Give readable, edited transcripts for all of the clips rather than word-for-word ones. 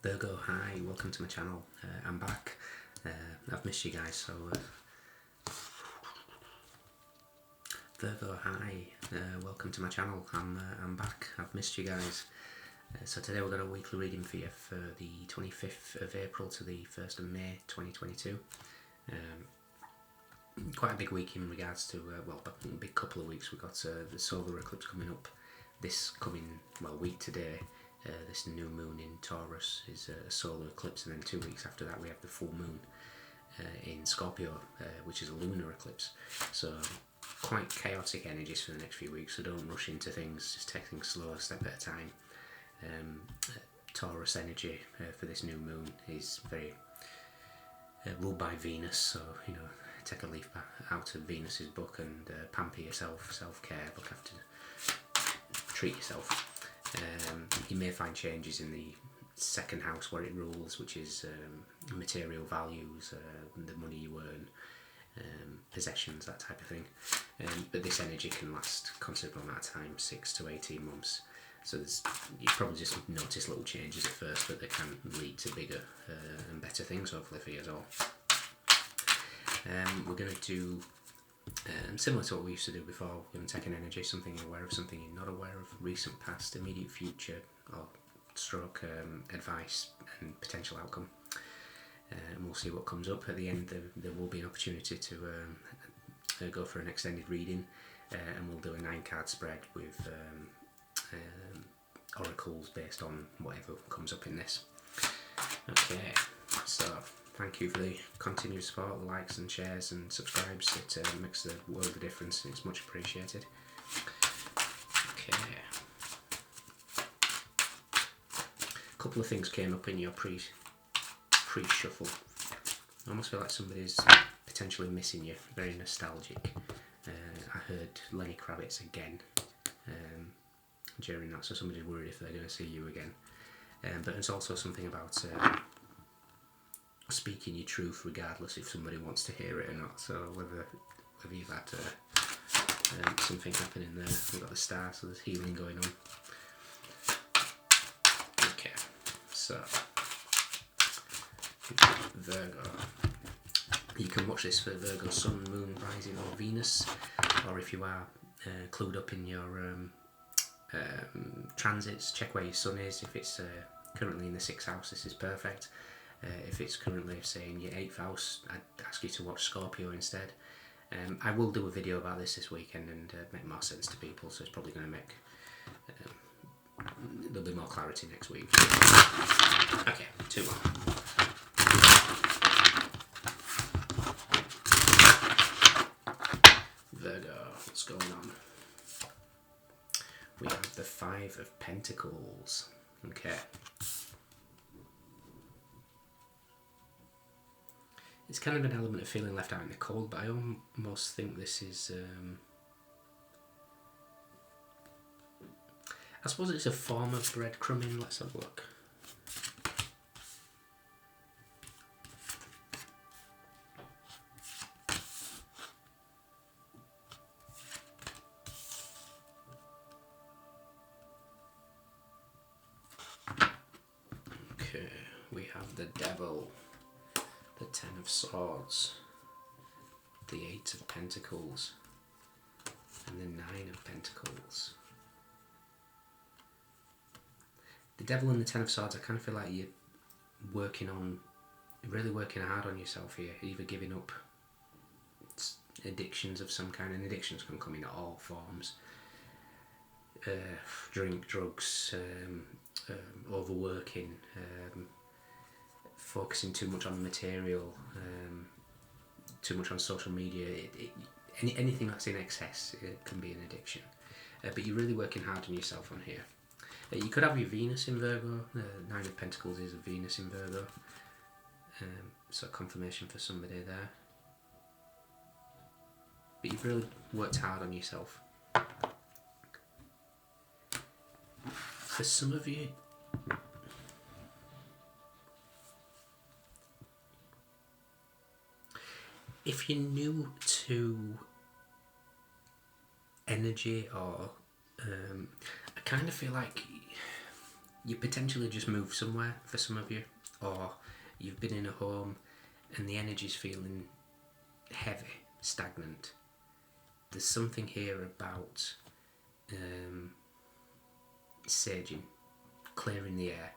Virgo, hi, welcome to my channel. I'm back. I've missed you guys, so Virgo, hi, welcome to my channel. I'm back. I've missed you guys. So today we've got a weekly reading for you for the 25th of April to the 1st of May 2022. Quite a big week in regards to, a big couple of weeks. We've got the solar eclipse coming up this coming, week today. This new moon in Taurus is a solar eclipse, and then 2 weeks after that we have the full moon in Scorpio, which is a lunar eclipse. So quite chaotic energies for the next few weeks, so don't rush into things, just take things slow, a step at a time. Taurus energy for this new moon is very ruled by Venus, so take a leaf out of Venus's book and pamper yourself, self-care, look after, treat yourself. You may find changes in the second house where it rules, which is material values, the money you earn, possessions, that type of thing. But this energy can last a considerable amount of time, 6 to 18 months. So you probably just notice little changes at first, but they can lead to bigger and better things, hopefully, for you as well. We're going to do similar to what we used to do before. We're going to take an energy, something you're aware of, something you're not aware of, recent, past, immediate future, or stroke advice and potential outcome. And we'll see what comes up. At the end there will be an opportunity to go for an extended reading, and we'll do a 9-card spread with oracles based on whatever comes up in this. Okay, so thank you for the continued support, the likes and shares and subscribes. It makes the world of difference, and it's much appreciated. Okay. A couple of things came up in your pre-shuffle. I almost feel like somebody's potentially missing you, very nostalgic. I heard Lenny Kravitz again during that, so somebody's worried if they're going to see you again. But it's also something about speaking your truth regardless if somebody wants to hear it or not. So whether you've had something happening there, we've got the star, so there's healing going on. Okay, so Virgo, you can watch this for Virgo Sun, Moon, Rising or Venus, or if you are clued up in your transits, check where your Sun is. If it's currently in the 6th house, this is perfect. If it's currently, say, in your 8th house, I'd ask you to watch Scorpio instead. I will do a video about this weekend and make more sense to people, so it's probably going to make there'll be more clarity next week. Okay, 2 more. Virgo, what's going on? We have the 5 of Pentacles. Okay. It's kind of an element of feeling left out in the cold, but I almost think this is... I suppose it's a form of breadcrumbing. Let's have a look. Okay, we have the Devil, the 10 of Swords, the 8 of Pentacles, and the 9 of Pentacles. The Devil and the 10 of Swords, I kind of feel like you're really working hard on yourself here, either giving up addictions of some kind, and addictions can come in all forms. Drink, drugs, overworking, focusing too much on material, too much on social media. Anything that's in excess can be an addiction. But you're really working hard on yourself on here. You could have your Venus in Virgo. 9 of Pentacles is a Venus in Virgo. So confirmation for somebody there. But you've really worked hard on yourself. For some of you, if you're new to energy, or I kind of feel like you potentially just moved somewhere for some of you, or you've been in a home and the energy's feeling heavy, stagnant. There's something here about saging, clearing the air.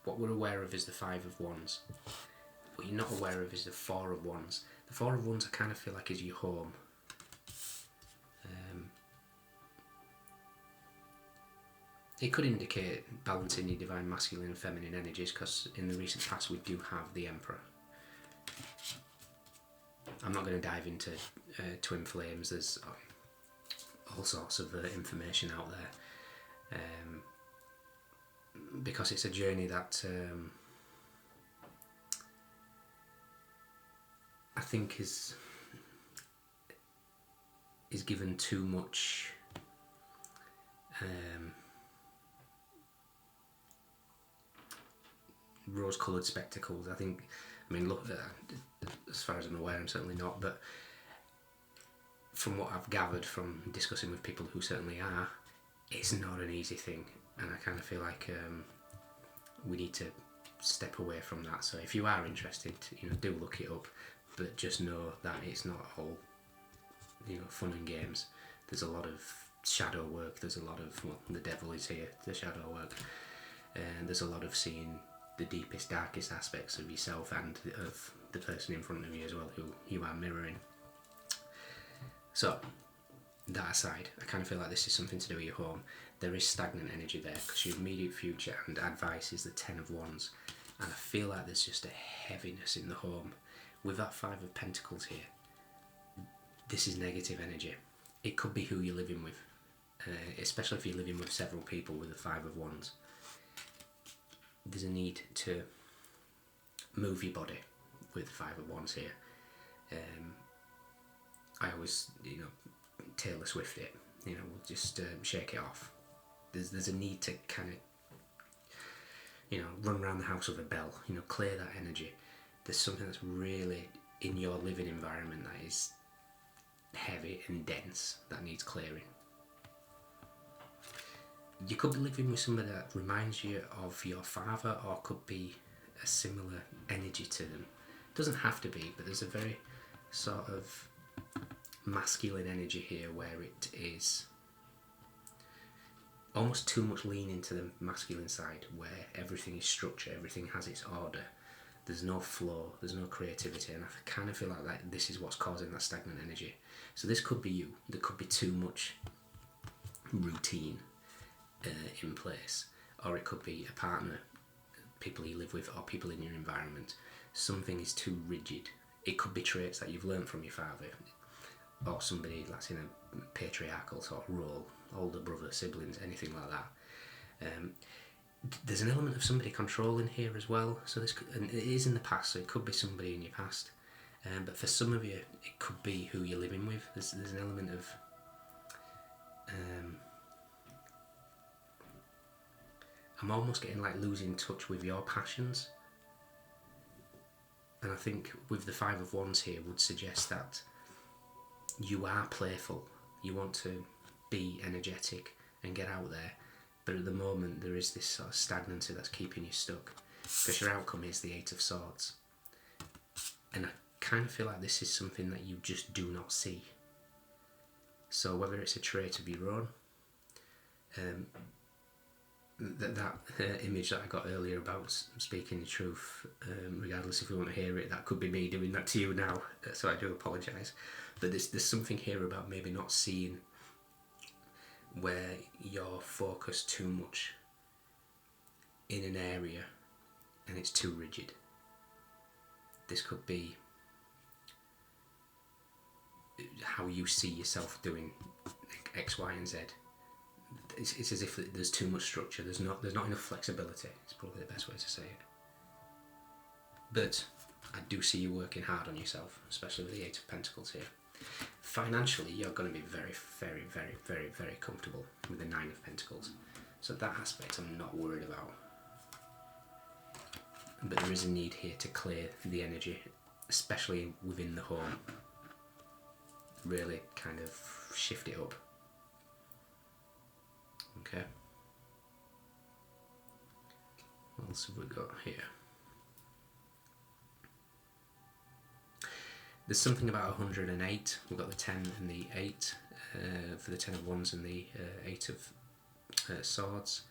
What we're aware of is the Five of Wands. What you're not aware of is the Four of Wands. The Four of Wands I kind of feel like is your home. It could indicate balancing your divine masculine and feminine energies, because in the recent past we do have the Emperor. I'm not going to dive into twin flames. There's all sorts of information out there, because it's a journey that I think is given too much rose-coloured spectacles. I mean, look, as far as I'm aware, I'm certainly not, but from what I've gathered from discussing with people who certainly are, it's not an easy thing, and I kind of feel like we need to step away from that. So if you are interested, do look it up, but just know that it's not all, fun and games. There's a lot of shadow work. There's a lot of, the devil is here, the shadow work, and there's a lot of seeing the deepest, darkest aspects of yourself and of the person in front of you as well, who you are mirroring. So, that aside, I kind of feel like this is something to do with your home. There is stagnant energy there, because your immediate future and advice is the Ten of Wands, and I feel like there's just a heaviness in the home. With that Five of Pentacles here, this is negative energy. It could be who you're living with, especially if you're living with several people with the Five of Wands. There's a need to move your body with the Five of Wands here. I always, Taylor Swift it, we'll just shake it off. There's a need to kind of, run around the house with a bell, clear that energy. There's something that's really in your living environment that is heavy and dense, that needs clearing. You could be living with somebody that reminds you of your father, or could be a similar energy to them. It doesn't have to be, but there's a very sort of masculine energy here where it is almost too much lean into the masculine side, where everything is structure, everything has its order. There's no flow, there's no creativity, and I kind of feel like this is what's causing that stagnant energy. So this could be you. There could be too much routine in place, or it could be a partner, people you live with, or people in your environment. Something is too rigid. It could be traits that you've learned from your father, or somebody that's in a patriarchal sort of role, older brother, siblings, anything like that. There's an element of somebody controlling here as well. So and it is in the past, so it could be somebody in your past. But for some of you, it could be who you're living with. There's an element of I'm almost getting like losing touch with your passions. And I think with the Five of Wands here would suggest that you are playful. You want to be energetic and get out there. But at the moment there is this sort of stagnancy that's keeping you stuck. Because your outcome is the Eight of Swords. And I kind of feel like this is something that you just do not see. So whether it's a trait of your own, that image that I got earlier about speaking the truth, regardless if you want to hear it, that could be me doing that to you now, so I do apologise. But there's something here about maybe not seeing where you're focused too much in an area and it's too rigid. This could be how you see yourself doing X, Y and Z. It's as if there's too much structure. There's not enough flexibility. It's probably the best way to say it. But I do see you working hard on yourself, especially with the Eight of Pentacles here. Financially, you're going to be very, very, very, very, very comfortable with the Nine of Pentacles. So that aspect I'm not worried about. But there is a need here to clear the energy, especially within the home. Really kind of shift it up. Okay. else have we got here? There's something about 108. We've got the 10 and the 8 for the 10 of Wands and the 8 of Swords.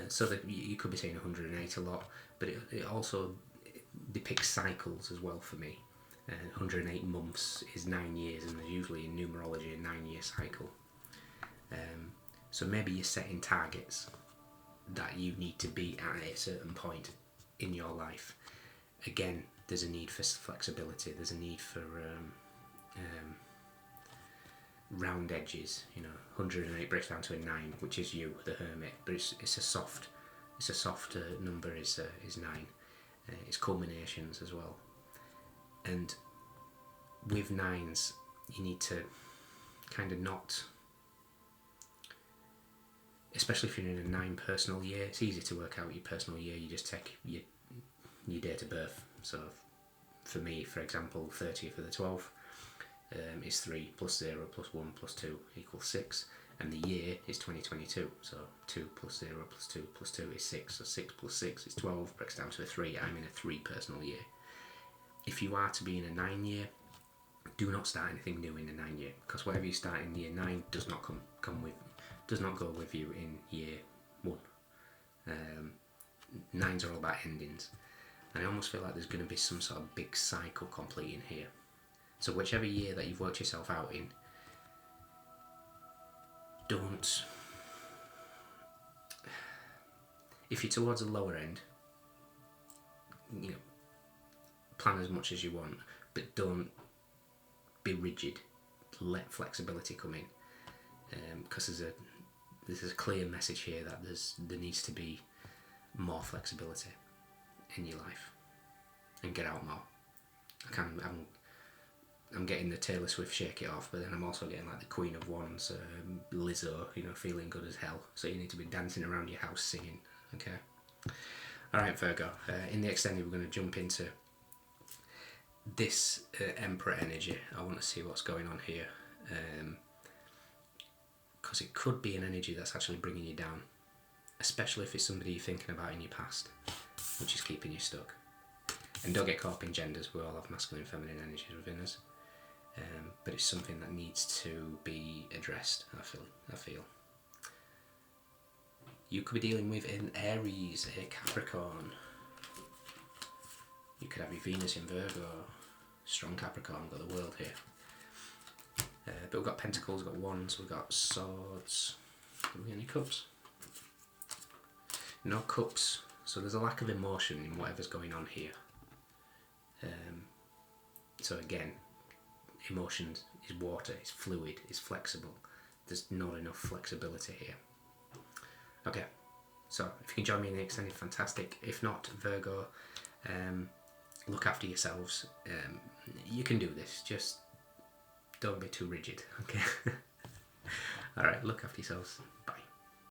So that you could be saying 108 a lot, but it also depicts cycles as well for me. 108 months is 9 years, and there's usually in numerology a 9-year cycle. So maybe you're setting targets that you need to be at a certain point in your life. Again, there's a need for flexibility, there's a need for round edges. 108 breaks down to a 9, which is you, the Hermit, but it's a soft number is 9. It's culminations as well. And with 9s, you need to kind of not, especially if you're in a 9 personal year, it's easy to work out your personal year. You just take your date of birth. So for me, for example, 30th of the 12th is 3 plus 0 plus 1 plus 2 equals 6. And the year is 2022. So 2 plus 0 plus 2 plus 2 is 6. So 6 plus 6 is 12, breaks down to a 3. I'm in a 3 personal year. If you are to be in a 9 year, do not start anything new in a 9 year, because whatever you start in year 9 does not go with you in year 1. 9s are all about endings, and I almost feel like there's going to be some sort of big cycle completing here. So whichever year that you've worked yourself out in, don't, if you're towards the lower end, plan as much as you want, but don't be rigid. Let flexibility come in, because there's a clear message here that there needs to be more flexibility in your life, and get out more. I'm getting the Taylor Swift Shake It Off, but then I'm also getting like the Queen of Wands, Lizzo, feeling good as hell. So you need to be dancing around your house singing. Okay. All right, Virgo. In the extended, we're going to jump into this Emperor energy. I want to see what's going on here, because it could be an energy that's actually bringing you down, especially if it's somebody you're thinking about in your past, which is keeping you stuck. And don't get caught up in genders. We all have masculine and feminine energies within us, but it's something that needs to be addressed. I feel. You could be dealing with an Aries, a Capricorn. You could have your Venus in Virgo, strong Capricorn. We've got the World here. But we've got Pentacles, we've got Wands, we've got Swords. Have we got any Cups? No Cups. So there's a lack of emotion in whatever's going on here. So again, emotion is water, it's fluid, it's flexible. There's not enough flexibility here. Okay, so if you can join me in the extended, fantastic. If not, Virgo, look after yourselves. You can do this, just don't be too rigid, okay? Alright, look after yourselves. Bye.